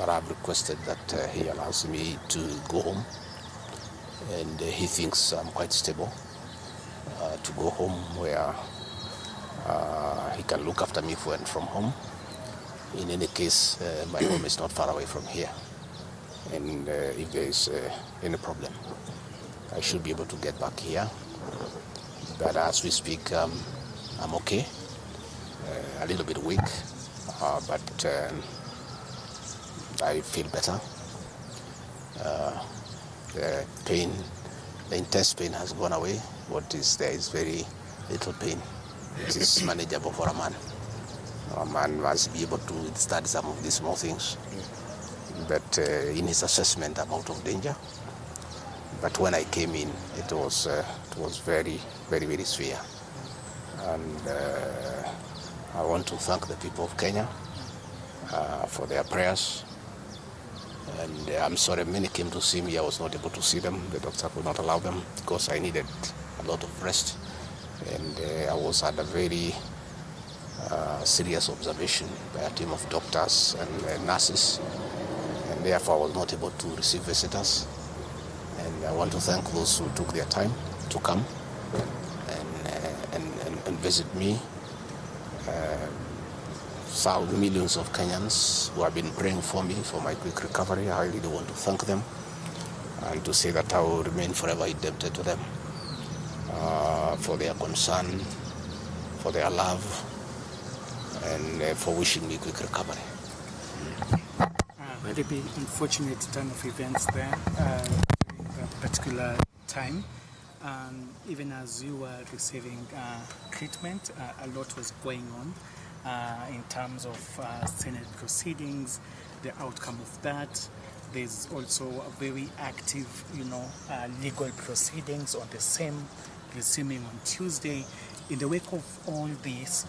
but I've requested that he allows me to go home, and he thinks I'm quite stable, to go home where he can look after me when from home. In any case, my home is not far away from here, and if there is any problem, I should be able to get back here. But as we speak, I'm okay, a little bit weak, but I feel better. The pain, the intense pain has gone away. What is there is very little pain. It is manageable for a man. A man must be able to study some of these small things. But in his assessment, I'm out of danger. But when I came in, it was very, very, very severe. And I want to thank the people of Kenya for their prayers. And I'm sorry, many came to see me. I was not able to see them. The doctor could not allow them because I needed a lot of rest. And I was at a very serious observation by a team of doctors and nurses. And therefore, I was not able to receive visitors. And I want to thank those who took their time to come and visit me. Millions of Kenyans who have been praying for me for my quick recovery. I really want to thank them and to say that I will remain forever indebted to them for their concern, for their love, and for wishing me quick recovery. Very unfortunate turn of events there during that particular time. Even as you were receiving treatment, a lot was going on in terms of Senate proceedings, the outcome of that. There's also a very active, legal proceedings on the same, resuming on Tuesday. In the wake of all this,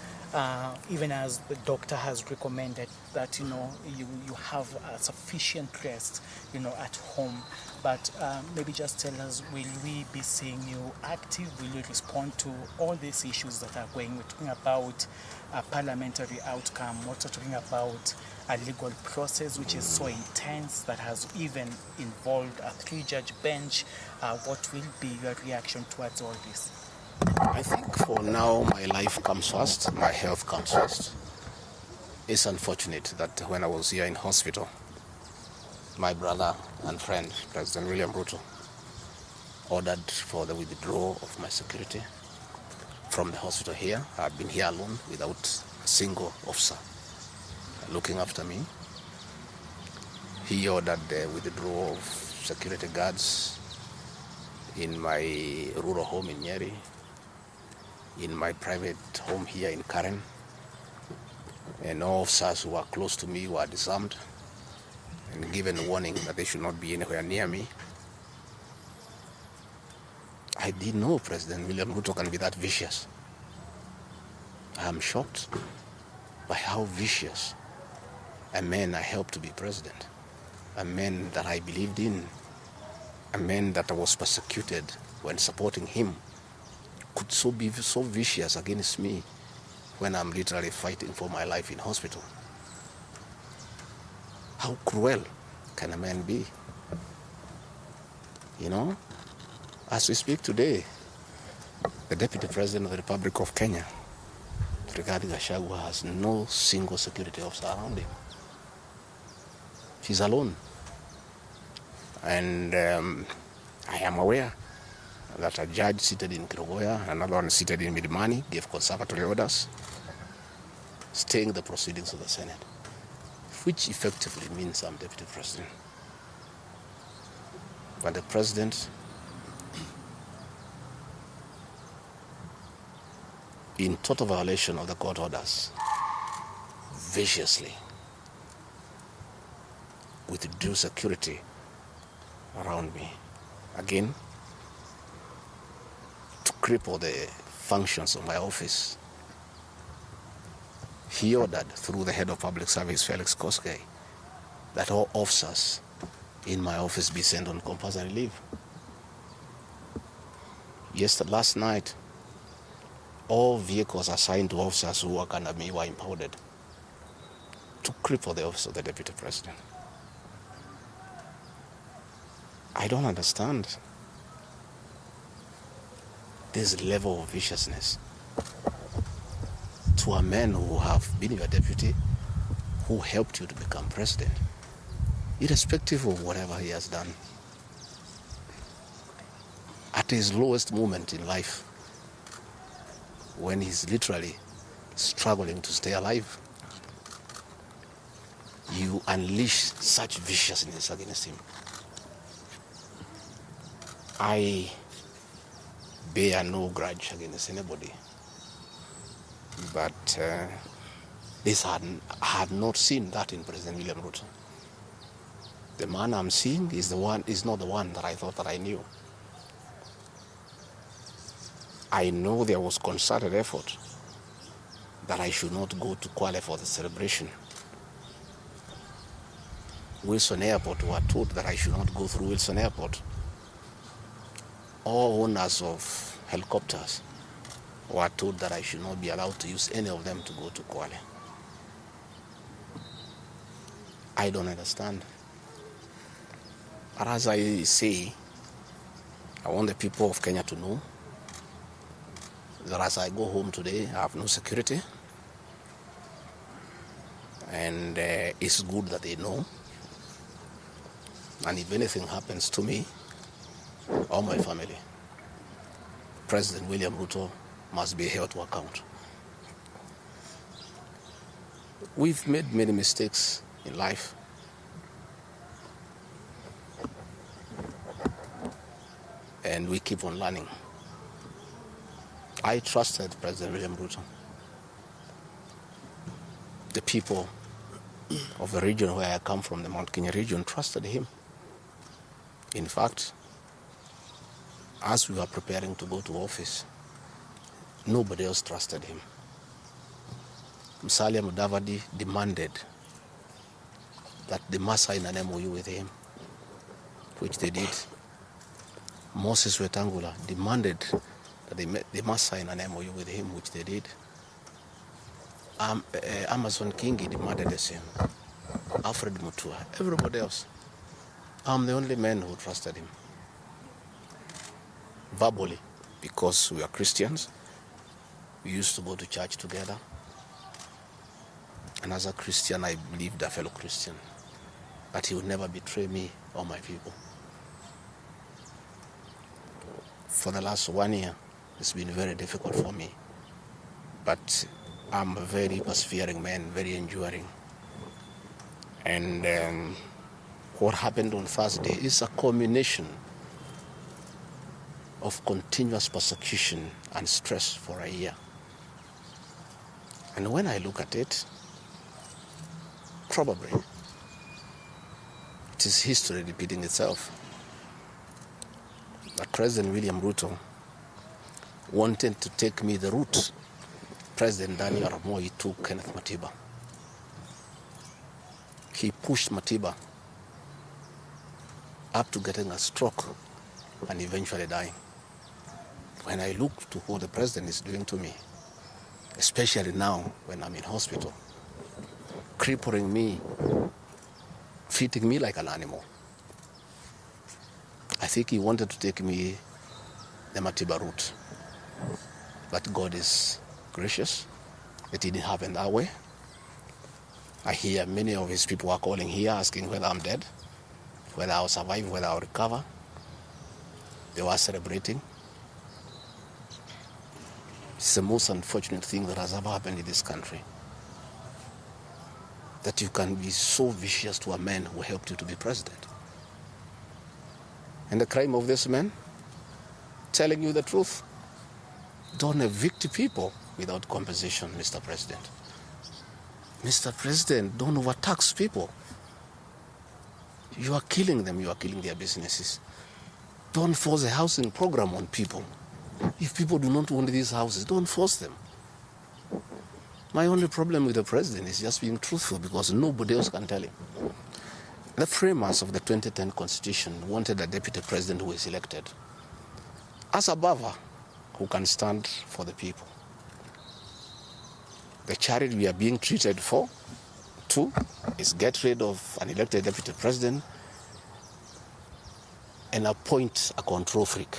even as the doctor has recommended that you have sufficient rest at home, but maybe just tell us, will we be seeing you active? Will you respond to all these issues that are going? We're talking about a parliamentary outcome. We're also talking about a legal process which is so intense that has even involved a 3-judge bench. What will be your reaction towards all this? I think for now, my life comes first, my health comes first. It's unfortunate that when I was here in hospital, my brother and friend, President William Ruto, ordered for the withdrawal of my security from the hospital here. I've been here alone without a single officer looking after me. He ordered the withdrawal of security guards in my rural home in Nyeri, in my private home here in Karen, and all officers who were close to me were disarmed and given a warning that they should not be anywhere near me. I didn't know President William Ruto can be that vicious. I am shocked by how vicious a man I helped to be president, a man that I believed in, a man that I was persecuted when supporting him, could be so vicious against me when I'm literally fighting for my life in hospital. How cruel can a man be? As we speak today, the Deputy President of the Republic of Kenya, GACHAGUA, has no single security officer around him. He's alone. And I am aware that a judge seated in Kirogoya, another one seated in Milimani, gave conservatory orders staying the proceedings of the Senate, which effectively means I'm Deputy President. But the President, in total violation of the court orders, viciously withdrew security around me. Again, to cripple the functions of my office. He ordered through the head of public service, Felix Koskei, that all officers in my office be sent on compulsory leave. Last night, all vehicles assigned to officers who work under me were impounded to cripple the office of the Deputy President. I don't understand this level of viciousness to a man who have been your deputy, who helped you to become president, irrespective of whatever he has done. At his lowest moment in life, when he's literally struggling to stay alive, you unleash such viciousness against him. I bear no grudge against anybody, but I had not seen that in President William Ruto. The man I'm seeing is not the one that I thought that I knew. I know there was concerted effort that I should not go to Kwale for the celebration. Wilson Airport were told that I should not go through Wilson Airport. All owners of helicopters were told that I should not be allowed to use any of them to go to Kwale. I don't understand. But as I say, I want the people of Kenya to know that as I go home today, I have no security. And it's good that they know. And if anything happens to me or my family, President William Ruto must be held to account. We've made many mistakes in life. And we keep on learning. I trusted President William Ruto. The people of the region where I come from, the Mount Kenya region, trusted him. In fact, as we were preparing to go to office, nobody else trusted him. Musalia Mudavadi demanded that they must sign an MOU with him, which they did. Moses Wetangula demanded that they must sign an MOU with him, which they did. Amazon Kingi demanded the same. Alfred Mutua, everybody else. I'm the only man who trusted him. Verbally, because we are Christians, we used to go to church together. And as a Christian, I believed a fellow Christian that he would never betray me or my people. For the last 1 year, it's been very difficult for me. But I'm a very persevering man, very enduring. And what happened on Thursday is a culmination of continuous persecution and stress for a year. And when I look at it, probably it is history repeating itself. That President William Ruto wanted to take me the route President Daniel Arap Moi took Kenneth Matiba. He pushed Matiba up to getting a stroke and eventually dying. When I look to what the president is doing to me, especially now when I'm in hospital, crippling me, treating me like an animal, I think he wanted to take me the Matiba route. But God is gracious. It didn't happen that way. I hear many of his people are calling here asking whether I'm dead, whether I'll survive, whether I'll recover. They were celebrating. It's the most unfortunate thing that has ever happened in this country. That you can be so vicious to a man who helped you to be president. And the crime of this man? Telling you the truth. Don't evict people without compensation, Mr. President. Mr. President, don't overtax people. You are killing them, you are killing their businesses. Don't force a housing program on people. If people do not want these houses, don't force them. My only problem with the president is just being truthful because nobody else can tell him. The framers of the 2010 Constitution wanted a deputy president who is elected as a buffer who can stand for the people. The charity we are being treated for, too, is get rid of an elected deputy president and appoint a control freak.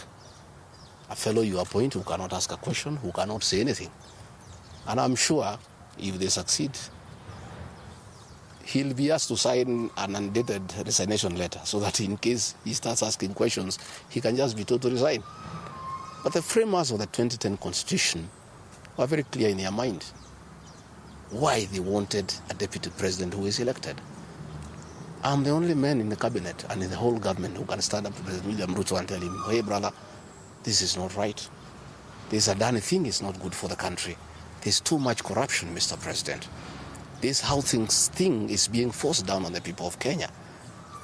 A fellow you appoint who cannot ask a question, who cannot say anything. And I'm sure if they succeed, he'll be asked to sign an undated resignation letter so that in case he starts asking questions, he can just be told to resign. But the framers of the 2010 Constitution were very clear in their mind why they wanted a deputy president who is elected. I'm the only man in the cabinet and in the whole government who can stand up to President William Ruto and tell him, hey brother, this is not right. This Adani thing is not good for the country. There's too much corruption, Mr. President. This how thing is being forced down on the people of Kenya.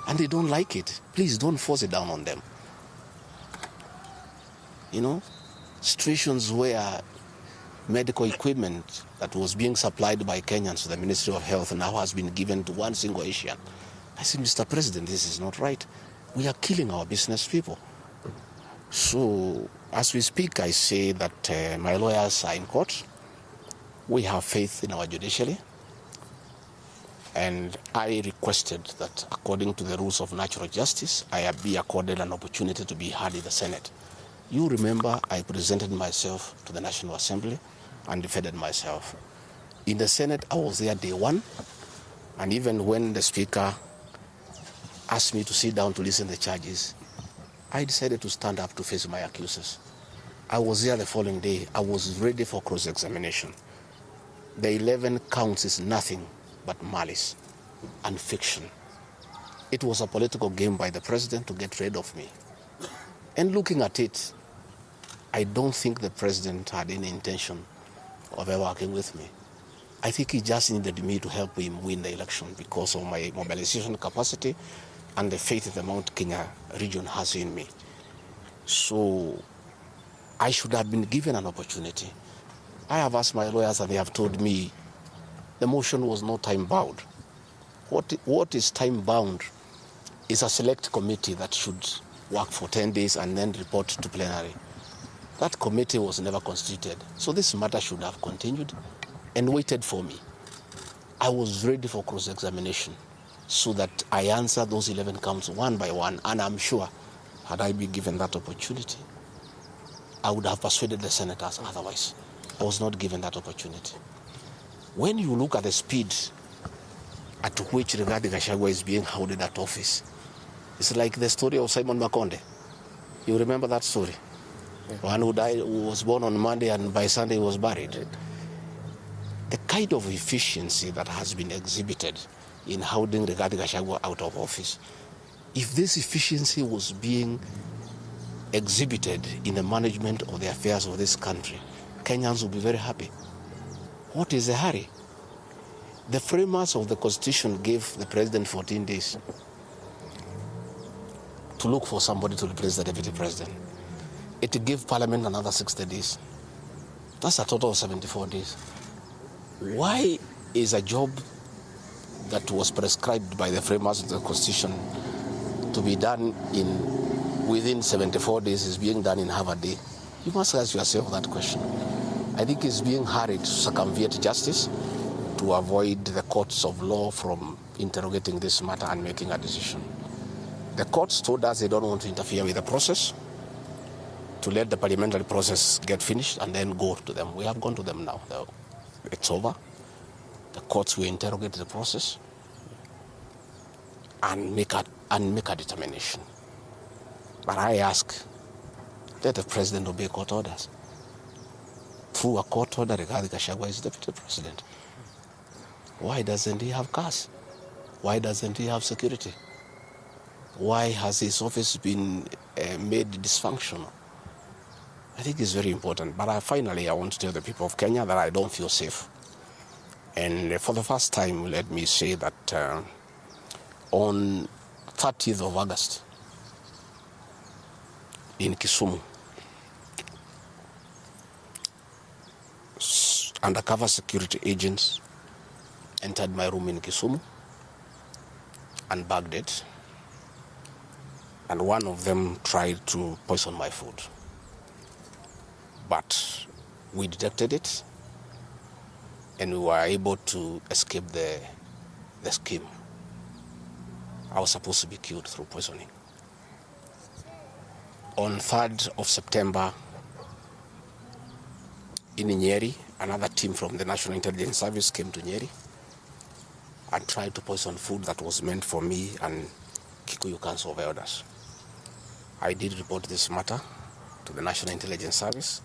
And they don't like it. Please don't force it down on them. You know, situations where medical equipment that was being supplied by Kenyans to the Ministry of Health now has been given to one single Asian. I said, Mr. President, this is not right. We are killing our business people. So, as we speak, I say that my lawyers are in court. We have faith in our judiciary. And I requested that, according to the rules of natural justice, I be accorded an opportunity to be heard in the Senate. You remember I presented myself to the National Assembly and defended myself. In the Senate, I was there day one. And even when the Speaker asked me to sit down to listen to the charges, I decided to stand up to face my accusers. I was there the following day. I was ready for cross-examination. The 11 counts is nothing but malice and fiction. It was a political game by the president to get rid of me. And looking at it, I don't think the president had any intention of ever working with me. I think he just needed me to help him win the election because of my mobilization capacity and the faith the Mount Kenya region has in me. So I should have been given an opportunity. I have asked my lawyers and they have told me the motion was not time-bound. What is time-bound is a select committee that should work for 10 days and then report to plenary. That committee was never constituted. So this matter should have continued and waited for me. I was ready for cross-examination so that I answer those 11 counts one by one. And I'm sure, had I been given that opportunity, I would have persuaded the senators otherwise. I was not given that opportunity. When you look at the speed at which GACHAGUA is being held at office, it's like the story of Simon Makonde. You remember that story? Yeah. One who died, who was born on Monday and by Sunday was buried. Right. The kind of efficiency that has been exhibited in holding GACHAGUA out of office, if this efficiency was being exhibited in the management of the affairs of this country, Kenyans would be very happy. What is the hurry? The framers of the Constitution gave the president 14 days to look for somebody to replace the deputy president. It gave Parliament another 60 days. That's a total of 74 days. Why is a job that was prescribed by the framers of the Constitution to be done within 74 days is being done in half a day? You must ask yourself that question. I think it's being hurried to circumvent justice to avoid the courts of law from interrogating this matter and making a decision. The courts told us they don't want to interfere with the process, to let the parliamentary process get finished and then go to them. We have gone to them now. It's over. The courts will interrogate the process and make a determination. But I ask, let the president obey court orders. Through a court order, GACHAGUA is deputy president. Why doesn't he have cars? Why doesn't he have security? Why has his office been made dysfunctional? I think it's very important. But finally, I want to tell the people of Kenya that I don't feel safe. And for the first time, let me say that on 30th of August in Kisumu, undercover security agents entered my room in Kisumu and bagged it. And one of them tried to poison my food. But we detected it and we were able to escape the scheme. I was supposed to be killed through poisoning. On 3rd of September, in Nyeri, another team from the National Intelligence Service came to Nyeri and tried to poison food that was meant for me and Kikuyu Council of Elders. I did report this matter to the National Intelligence Service,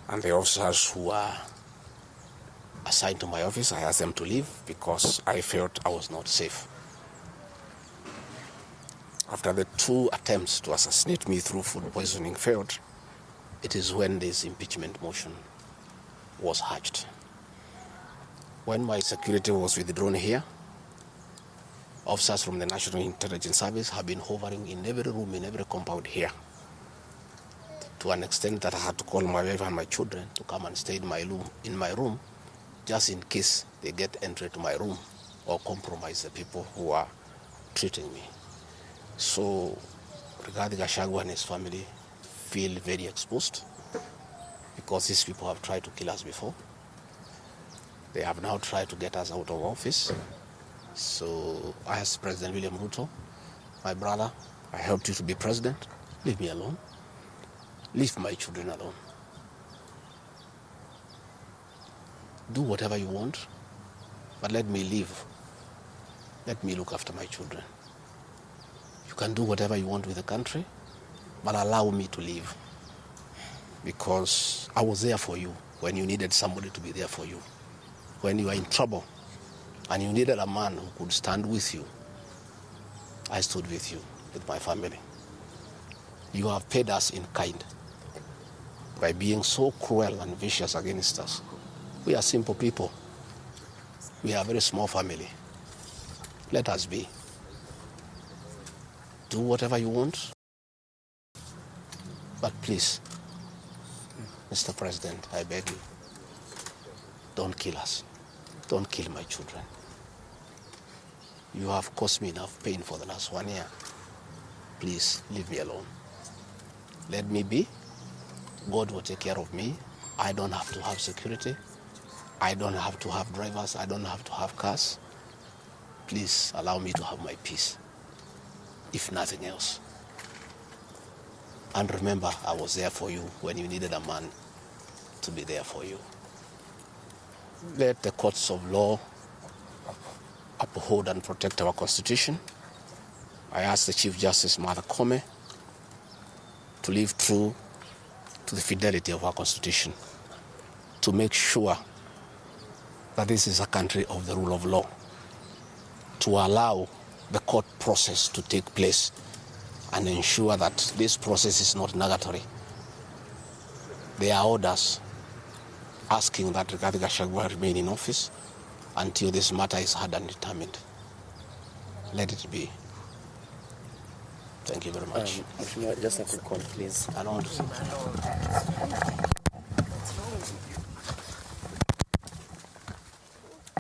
and the officers who are assigned to my office, I asked them to leave because I felt I was not safe. After the 2 attempts to assassinate me through food poisoning failed, it is when this impeachment motion was hatched. When my security was withdrawn here, officers from the National Intelligence Service have been hovering in every room, in every compound here, to an extent that I had to call my wife and my children to come and stay in my room, just in case they get entry to my room or compromise the people who are treating me. So, regarding GACHAGUA and his family, feel very exposed because these people have tried to kill us before. They have now tried to get us out of office. So I asked President William Ruto, my brother, I helped you to be president. Leave me alone. Leave my children alone. Do whatever you want, but let me live. Let me look after my children. You can do whatever you want with the country, but allow me to live. Because I was there for you when you needed somebody to be there for you. When you were in trouble and you needed a man who could stand with you, I stood with you, with my family. You have paid us in kind by being so cruel and vicious against us. We are simple people. We are a very small family. Let us be. Do whatever you want. But please, Mr. President, I beg you, don't kill us. Don't kill my children. You have caused me enough pain for the last 1 year. Please, leave me alone. Let me be. God will take care of me. I don't have to have security. I don't have to have drivers. I don't have to have cars. Please allow me to have my peace, if nothing else. And remember, I was there for you when you needed a man to be there for you. Let the courts of law uphold and protect our Constitution. I ask the Chief Justice, Martha Koome, to live true to the fidelity of our Constitution, to make sure that this is a country of the rule of law, to allow the court process to take place and ensure that this process is not nugatory. There are orders asking that Rigathi Gachagua remain in office until this matter is heard and determined. Let it be. Thank you very much. Just a quick call, please. I don't want to say.